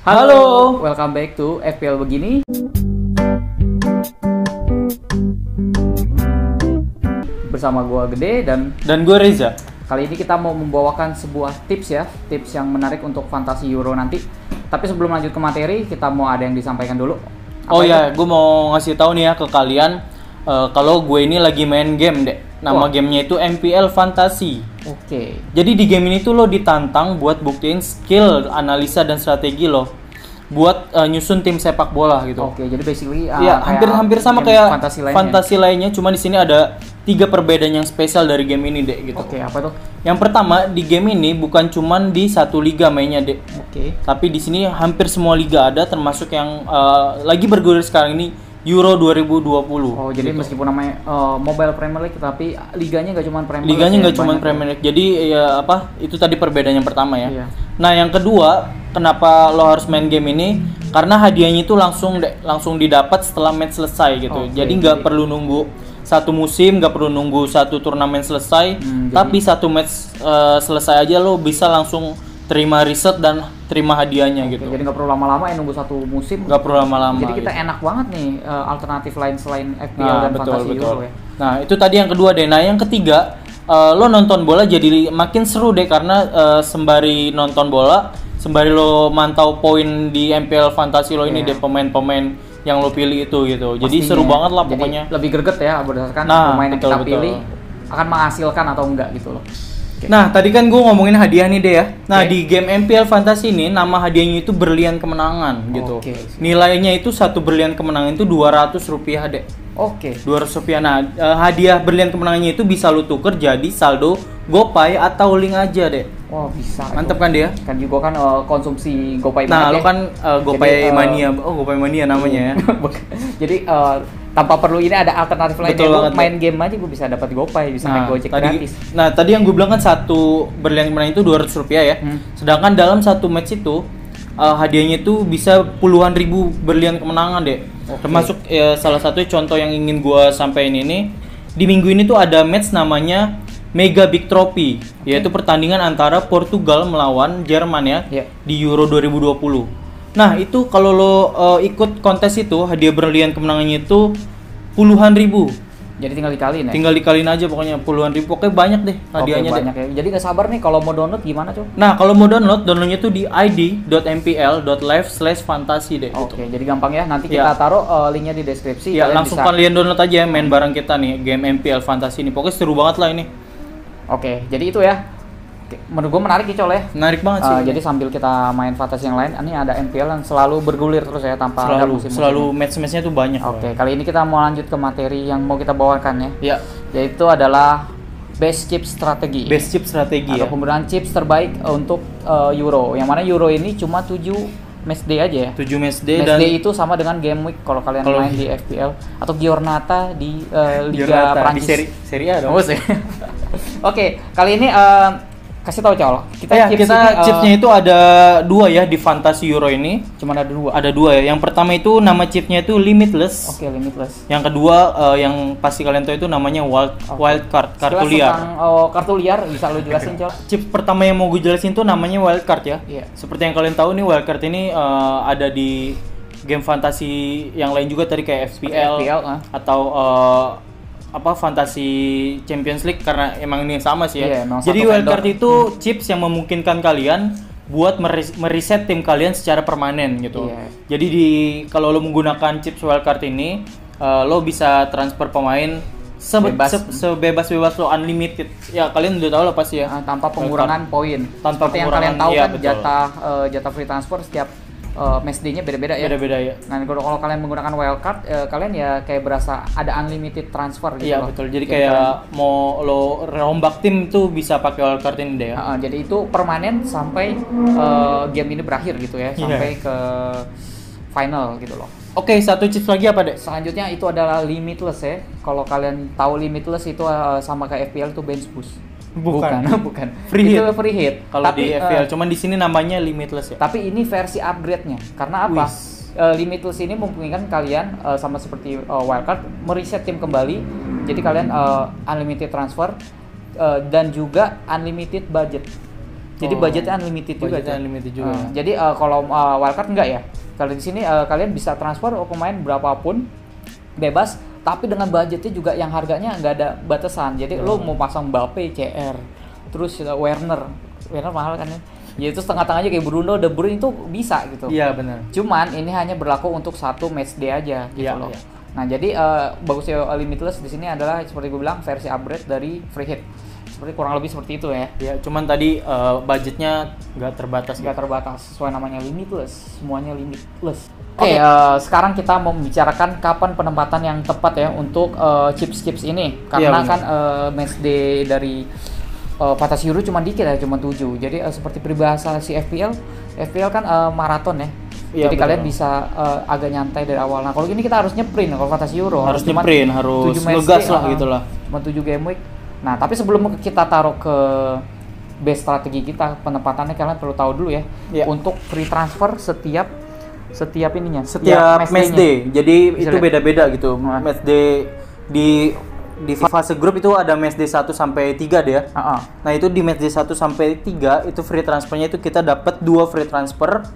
Halo, welcome back to FPL Begini. Bersama gua Gede dan gue Reza. Kali ini kita mau membawakan sebuah tips yang menarik untuk fantasi Euro nanti. Tapi sebelum lanjut ke materi, kita mau ada yang disampaikan dulu. Gue mau ngasih tahu nih ya ke kalian kalau gue ini lagi main game, Dek. Nama gamenya itu MPL Fantasy. Oke. Jadi di game ini tuh lo ditantang buat buktiin skill, analisa dan strategi lo buat nyusun tim sepak bola gitu. Oke, jadi basically hampir sama kayak fantasi lainnya, cuma di sini ada 3 perbedaan yang spesial dari game ini, Dek, gitu. Oke, apa tuh? Yang pertama, di game ini bukan cuman di satu liga mainnya, Dek. Oke. Tapi di sini hampir semua liga ada, termasuk yang lagi bergulir sekarang ini, Euro 2020. Oh, jadi gitu. meskipun namanya Mobile Premier League, tapi liganya nggak cuma Premier League. Liganya nggak cuma Premier League. Jadi ya itu tadi perbedaan yang pertama ya. Iya. Nah, yang kedua, kenapa lo harus main game ini? Karena hadiahnya itu langsung didapat setelah match selesai gitu. Jadi nggak perlu nunggu satu musim, nggak perlu nunggu satu turnamen selesai, tapi satu match selesai aja lo bisa langsung terima riset dan terima hadiahnya gitu. Jadi nggak perlu lama-lama ya nunggu satu musim. Nggak perlu lama-lama. Jadi kita enak banget nih alternatif lain selain FPL dan Fantasy Euro ya. Nah, itu tadi yang kedua deh. Nah, yang ketiga, lo nonton bola jadi makin seru deh karena sembari nonton bola, sembari lo mantau poin di MPL Fantasy lo ini deh, pemain-pemain yang lo pilih itu gitu. Jadi seru banget lah pokoknya. Jadi lebih greget ya berdasarkan pemain yang kita pilih akan menghasilkan atau enggak gitu loh. Nah, tadi kan gue ngomongin hadiah nih deh ya. Nah, di game MPL Fantasy ini nama hadiahnya itu berlian kemenangan gitu. Nilainya itu satu berlian kemenangan itu Rp200 deh. Oke. Rp200. Nah, hadiah berlian kemenangannya itu bisa lu tuker jadi saldo GoPay atau link aja deh. Wah, bisa. Mantep kan dia? Kan juga kan konsumsi GoPay. Nah, lu kan GoPay Mania. GoPay Mania namanya ya. Jadi tanpa perlu ini ada alternatif lain. Main game aja gue bisa dapat GoPay, bisa naik Gojek gratis. Nah, tadi yang gue bilang kan satu berlian kemenangan itu Rp200 ya. Sedangkan dalam satu match itu hadiahnya itu bisa puluhan ribu berlian kemenangan deh. Termasuk salah satu contoh yang ingin gue sampaikan ini, di minggu ini tuh ada match namanya Mega Big Trophy, yaitu pertandingan antara Portugal melawan Jerman ya di Euro 2020. Nah, itu kalau lo ikut kontes itu hadiah berlian kemenangannya itu puluhan ribu. Jadi tinggal dikaliin ya? Tinggal dikaliin aja pokoknya puluhan ribu. Pokoknya banyak deh hadiahnya. Banyak ya. Jadi nggak sabar nih kalau mau download gimana coba? Nah, kalau mau downloadnya tuh di id.mpl.live/fantasy deh. Oke, jadi gampang ya. Nanti kita taruh linknya di deskripsi. Ya, langsung kalian download aja main bareng kita nih game MPL Fantasy ini. Pokoknya seru banget lah ini. Oke, jadi itu ya. Menurut gue menarik ya, Col ya. Menarik banget sih. Jadi sambil kita main fantasi yang lain, ini ada MPL yang selalu bergulir terus ya tanpa ada musim-musim. Selalu match-matchnya tuh banyak. Oke, kali ini kita mau lanjut ke materi yang mau kita bawakan ya. Iya. Yaitu adalah best chip strategi. Best chip strategi atau penggunaan chips terbaik untuk Euro. Yang mana Euro ini cuma 7 match day aja ya. 7 match day dan day itu sama dengan game week kalau kalian main di FPL atau Giornata di Liga Prancis. Di Serie A dong. Oke, kali ini kasih tahu Col. Kita chipsnya itu ada 2 ya di Fantasy Euro ini. Cuma ada 2. Ada 2 ya. Yang pertama itu nama chipnya itu Limitless. Oke, Limitless. Yang kedua yang pasti kalian tahu itu namanya Wild Card, kartu liar. Kartu liar bisa lu jelasin, Col? Chip pertama yang mau gue jelasin itu namanya Wild Card ya. Iya. Seperti yang kalian tahu nih, Wild Card ini ada di game fantasi yang lain juga tadi kayak FPL atau Fantasy Champions League karena emang ini sama sih ya. Jadi wildcard itu chips yang memungkinkan kalian buat mereset tim kalian secara permanen gitu. Jadi kalau lo menggunakan chips wildcard ini, lo bisa transfer pemain sebebas-bebas lo, unlimited. Ya kalian udah tahu lah pasti ya. Tanpa pengurangan poin. Seperti yang kalian tahu kan jatah free transfer setiap match day-nya beda-beda ya. Beda-beda ya. Nah, kalau kalian menggunakan wildcard, kalian ya kayak berasa ada unlimited transfer gitu. Iya, betul. Jadi kayak mau lo rombak tim tuh bisa pakai wildcard ini deh ya. Jadi itu permanen sampai game ini berakhir gitu ya, sampai ke final gitu loh. Oke, satu chips lagi apa deh? Selanjutnya itu adalah Limitless ya. Kalau kalian tahu Limitless itu sama kayak FPL itu bench boost. Bukan. Free hit. Itu free hit. Kalau di FPL, cuman di sini namanya Limitless ya. Tapi ini versi upgrade-nya. Karena apa? Limitless ini memungkinkan kalian sama seperti wildcard mereset tim kembali. Jadi kalian unlimited transfer dan juga unlimited budget. Jadi budgetnya unlimited juga. Budgetnya unlimited juga. Jadi kalau wildcard enggak ya. Kalau di sini kalian bisa transfer pemain berapapun bebas, tapi dengan budgetnya juga yang harganya nggak ada batasan. Jadi lo mau pasang Mbappe, CR, terus Werner mahal kan ya. Ya itu setengah-tengah aja kayak Bruno, De Bruyne itu bisa gitu. Iya benar. Cuman ini hanya berlaku untuk satu match day aja gitu loh. Iya. Nah jadi bagusnya Limitless di sini adalah seperti gue bilang versi upgrade dari Free Hit. Seperti kurang lebih seperti itu ya. Ya, cuman tadi budgetnya nggak terbatas. Nggak terbatas, sesuai namanya Limitless, semuanya Limitless. Oke, sekarang kita mau membicarakan kapan penempatan yang tepat ya untuk chips ini. Karena kan match day dari Fantasy Euro cuma dikit ya, cuma 7. Jadi seperti peribahasa si FPL kan maraton ya. Iya, jadi betul. kalian bisa agak nyantai dari awal. Nah, kalau gini kita harus nyeprint kalau Fantasy Euro. Harus nyeprint, harus ngegas lah gitu lah. Cuma 7 game week. Nah, tapi sebelum kita taruh ke base strategi kita, penempatannya kalian perlu tahu dulu ya. Untuk free transfer setiap ininya. Setiap match day. Jadi bisa itu lihat. beda-beda gitu. Match day di fase grup itu ada match day 1 sampai 3 deh ya. Nah, itu di match day 1 sampai 3 itu free transfernya itu kita dapat 2 free transfer.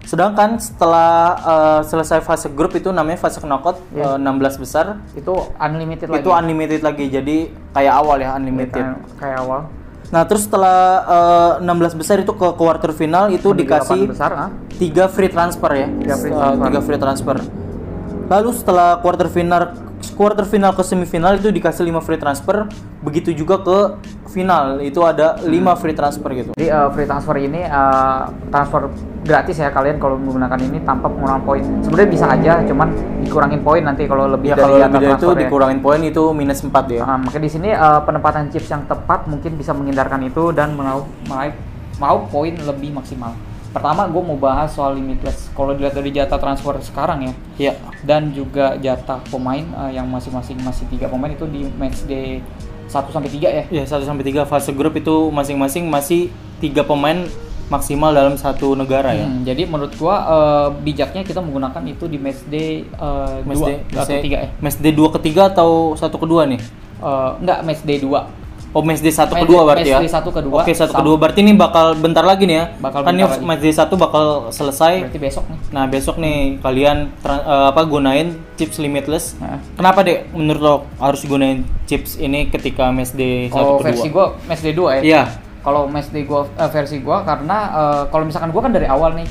Sedangkan setelah selesai fase grup itu namanya fase knockout 16 besar itu unlimited lagi. Itu unlimited lagi. Jadi kayak awal ya unlimited. Kayak awal. Nah, terus setelah 16 besar itu ke quarter final itu dikasih 3 free transfer ya. 3 free transfer. Lalu setelah quarter final ke semifinal itu dikasih 5 free transfer. Begitu juga ke final itu ada 5 free transfer gitu. Jadi free transfer ini transfer gratis ya kalian kalau menggunakan ini tanpa pengurangan poin. Sebenarnya bisa aja, cuman dikurangin poin nanti kalau lebih dari kalau lebih dari itu ya. Dikurangin poin itu minus 4 ya. Makanya di sini penempatan chips yang tepat mungkin bisa menghindarkan itu dan mau poin lebih maksimal. Pertama gue mau bahas soal limitless. Kalau dilihat dari jatah transfer sekarang ya. Dan juga jatah pemain yang masing-masing masih 3 pemain itu di match day 1 sampai 3 ya. Iya, 1 sampai 3 fase grup itu masing-masing masih 3 pemain maksimal dalam satu negara ya. Jadi menurut gua bijaknya kita menggunakan itu di match day 2 atau 3 ya. Match day 2 ke 3 atau 1 ke 2 nih? Enggak, match day 2. Oh, match day 1 ke 2 berarti ya? Match day 1 ke 2. Oke, 1 ke 2 berarti ini bakal bentar lagi nih ya? Kan ini lagi. match day 1 bakal selesai. Berarti besok nih. Nah, besok nih kalian gunain chips limitless. Kenapa deh menurut lo harus gunain chips ini ketika match day 1 ke 2? Kalau versi gua match day 2 ya? Iya. Kalau match day gua versi gua karena kalau misalkan gua kan dari awal nih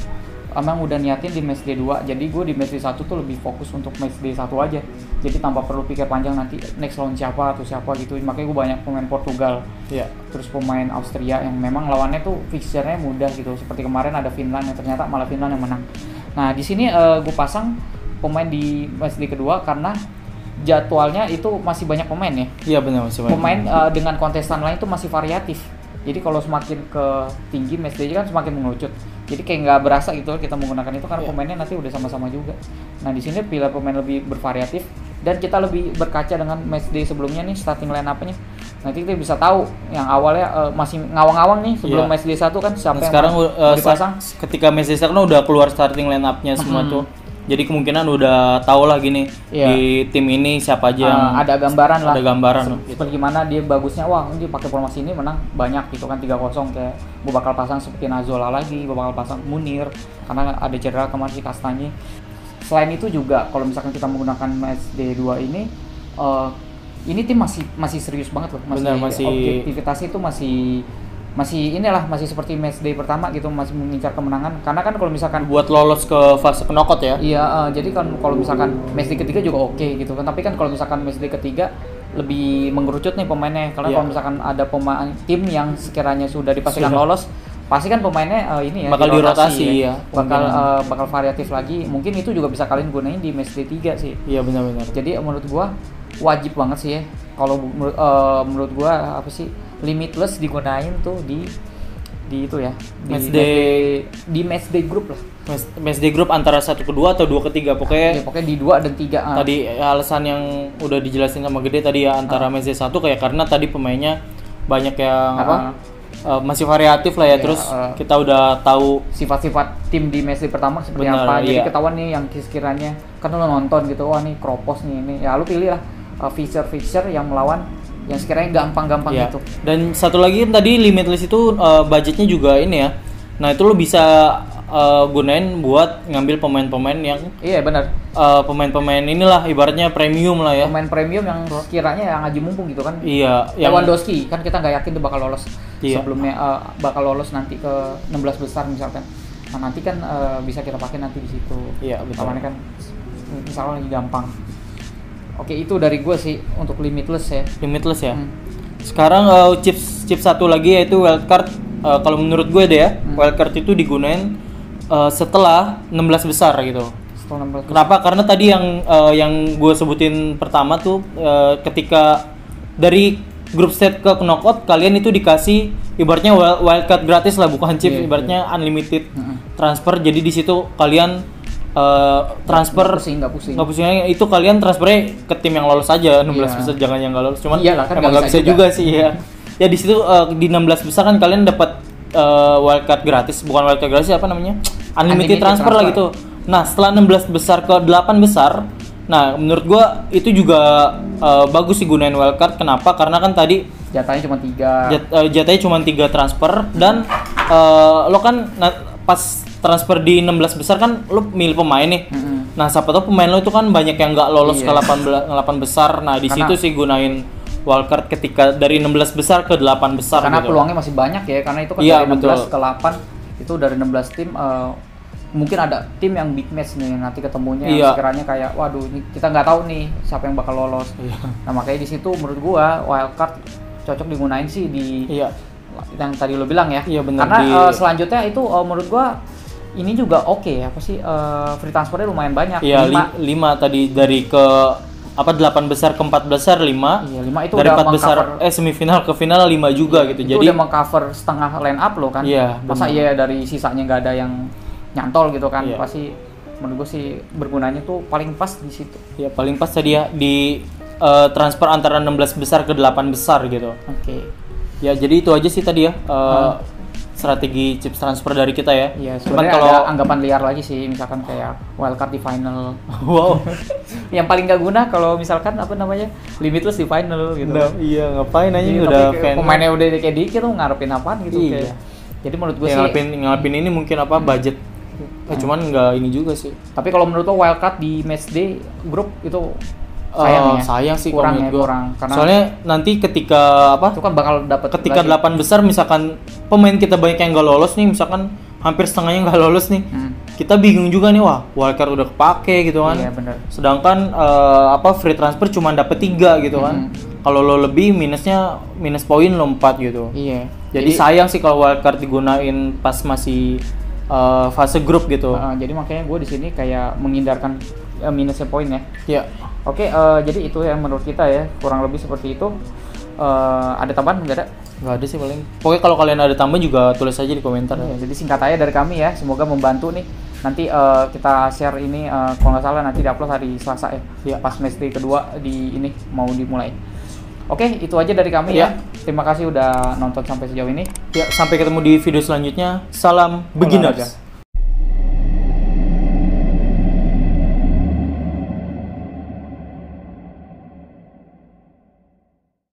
emang udah niatin di match day 2. Jadi gua di match day 1 tuh lebih fokus untuk match day 1 aja. Jadi tanpa perlu pikir panjang nanti next lawan siapa atau siapa gitu. Makanya gua banyak pemain Portugal. Iya. Terus pemain Austria yang memang lawannya tuh fixture-nya mudah gitu. Seperti kemarin ada Finland yang ternyata malah Finland yang menang. Nah, di sini gua pasang pemain di match day kedua karena jadwalnya itu masih banyak pemain ya. Iya, benar, masih banyak. Pemain dengan kontestan lain itu masih variatif. Jadi kalau semakin ke tinggi match day kan semakin mengerucut. Jadi kayak nggak berasa gitu kita menggunakan itu karena pemainnya nanti udah sama-sama juga. Nah, di sini pilih pemain lebih bervariatif dan kita lebih berkaca dengan match day sebelumnya nih starting line up-nya. Nanti kita bisa tahu yang awalnya masih ngawang-ngawang nih sebelum match day 1 kan siapa yang sekarang dipasang. Ketika match day 1 kan udah keluar starting line up-nya semua tuh. Jadi kemungkinan udah tahu lah gini di tim ini siapa aja yang ada gambaran lah. Ada gambaran Seperti gimana dia bagusnya, wah ini pakai formasi ini menang banyak gitu kan 3-0 kayak gue bakal pasang seperti Nazola lagi, gue bakal pasang Munir karena ada cedera kemarin si Kastanye. Selain itu juga kalau misalkan kita menggunakan match day 2 ini tim masih serius banget loh, masih objektivitasnya itu masih seperti match day pertama gitu, masih mengincar kemenangan karena kan kalau misalkan buat lolos ke fase knockout ya. Iya, jadi kan kalau misalkan match day ketiga juga oke gitu kan, tapi kan kalau misalkan match day ketiga lebih mengerucut nih pemainnya karena kalau misalkan ada pemain tim yang sekiranya sudah dipastikan lolos pasti kan pemainnya bakal dirotasi ya. Bakal variatif lagi. Mungkin itu juga bisa kalian gunain di match day 3 sih. Iya, benar-benar. Jadi menurut gua wajib banget sih ya. Kalau menurut gua limitless digunain tuh di itu ya. Di match day group lah. Match day group antara 1 ke 2 atau 2 ke 3 pokoknya di 2 dan 3. Tadi alasan yang udah dijelasin sama Gede tadi ya antara match day 1 kayak karena tadi pemainnya banyak yang masih variatif lah ya. Terus kita udah tahu sifat-sifat tim di match day pertama seperti apa. Jadi ketahuan nih yang sekiranya kan lo nonton gitu, wah nih Kropos nih ini. Ya lu pilih lah feature yang melawan yang sekiranya gampang-gampang Iya. gitu. Dan satu lagi tadi limitless itu budgetnya juga ini ya. Nah itu lo bisa gunain buat ngambil pemain-pemain yang Iya benar. pemain-pemain inilah ibaratnya premium lah ya. Pemain premium yang sekiranya yang ngaji mumpung gitu kan. Iya. Lewandowski kan kita nggak yakin dia bakal lolos. Iya. Sebelumnya bakal lolos nanti ke 16 besar misalkan. Nah nanti kan bisa kita pakai nanti di situ. Iya, betul. Lawannya kan misalnya lagi gampang. Oke, itu dari gue sih untuk limitless ya. Limitless ya. Sekarang chip satu lagi yaitu wildcard. Kalau menurut gue deh ya, wildcard itu digunain setelah 16 besar gitu. Setelah 16 besar. Kenapa? Karena tadi yang gue sebutin pertama tuh ketika dari grup stage ke knockout kalian itu dikasih ibaratnya wildcard gratis lah, bukan chip, ibaratnya unlimited transfer. Jadi di situ kalian transfer nggak pusing. Itu kalian transfernya ke tim yang lolos aja 16 besar, jangan yang nggak lolos. Cuman Iyalah, kan emang nggak bisa juga sih ya. Ya di situ di 16 besar kan kalian dapat wildcard gratis, bukan wildcard gratis, apa namanya? Unlimited transfer lah gitu. Nah, setelah 16 besar ke 8 besar, nah menurut gua itu juga bagus sih gunain wildcard. Kenapa? Karena kan tadi jatahnya cuma 3. jatahnya cuma 3 transfer dan lo kan pas transfer di 16 besar kan lo milih pemain nih. Nah, siapa tahu pemain lo itu kan banyak yang nggak lolos ke 8 besar. Nah, di situ sih gunain wildcard ketika dari 16 besar ke 8 besar karena gitu. peluangnya masih banyak ya, karena itu kan dari 16 ke 8 itu dari 16 tim mungkin ada tim yang big match nih nanti ketemunya yang sekiranya kayak waduh ini kita nggak tahu nih siapa yang bakal lolos. Nah, makanya di situ menurut gua wildcard cocok digunain sih di yang tadi lo bilang ya. Bener, karena selanjutnya itu menurut gua ini juga oke ya, apa sih free transfernya lumayan banyak. Iya, 5 tadi dari ke 8 besar ke 4 besar 5. Iya, 5 itu dari udah 4 besar semifinal ke final 5 juga gitu. Itu Jadi udah meng-cover setengah line up lo kan. Iya, masa iya dari sisanya nggak ada yang nyantol gitu kan. Iya. Pasti menurut gue sih bergunanya tuh paling pas di situ. Ya paling pas tadi ya di transfer antara 16 besar ke 8 besar gitu. Oke. Ya jadi itu aja sih tadi ya strategi chips transfer dari kita ya. Iya, cuman kalau kalau ada anggapan liar lagi sih, misalkan kayak wildcard di final. wow, Yang paling gak guna kalau misalkan apa namanya limitless di final gitu. Nah, iya ngapain aja Iya, udah tapi fan. pemainnya udah kayak dikit tuh ngarepin apaan gitu Iya. kayak. Jadi menurut gue Ya, sih ngalapin ini mungkin apa budget. Cuman nggak ini juga sih. Tapi kalau menurut lo wildcard di match day grup itu sayang sih kurang kalau menurut gua. kurang karena Soalnya nanti ketika itu kan bakal dapat ketika 8 besar misalkan pemain kita banyak yang nggak lolos nih, misalkan hampir setengahnya nggak lolos nih, kita bingung juga nih, wah wildcard udah kepake gitu kan. Iya, bener. Sedangkan free transfer cuma dapet 3 gitu kan. Kalau lo lebih minus poin lo 4 gitu. Iya. Jadi sayang sih kalau wildcard digunain pas masih fase grup gitu. Jadi makanya gue di sini kayak menghindarkan minusnya poin ya. Iya. Oke, jadi itu yang menurut kita ya, kurang lebih seperti itu. Ada tambahan nggak ada? Nggak ada sih paling. Pokoknya kalau kalian ada tambahan juga tulis aja di komentar. Ya, jadi singkat aja dari kami ya, semoga membantu nih. Nanti kita share ini kalau nggak salah nanti diupload hari Selasa ya. Pas match day kedua di ini mau dimulai. Oke, itu aja dari kami ya. Terima kasih udah nonton sampai sejauh ini. Ya, sampai ketemu di video selanjutnya. Salam beginners.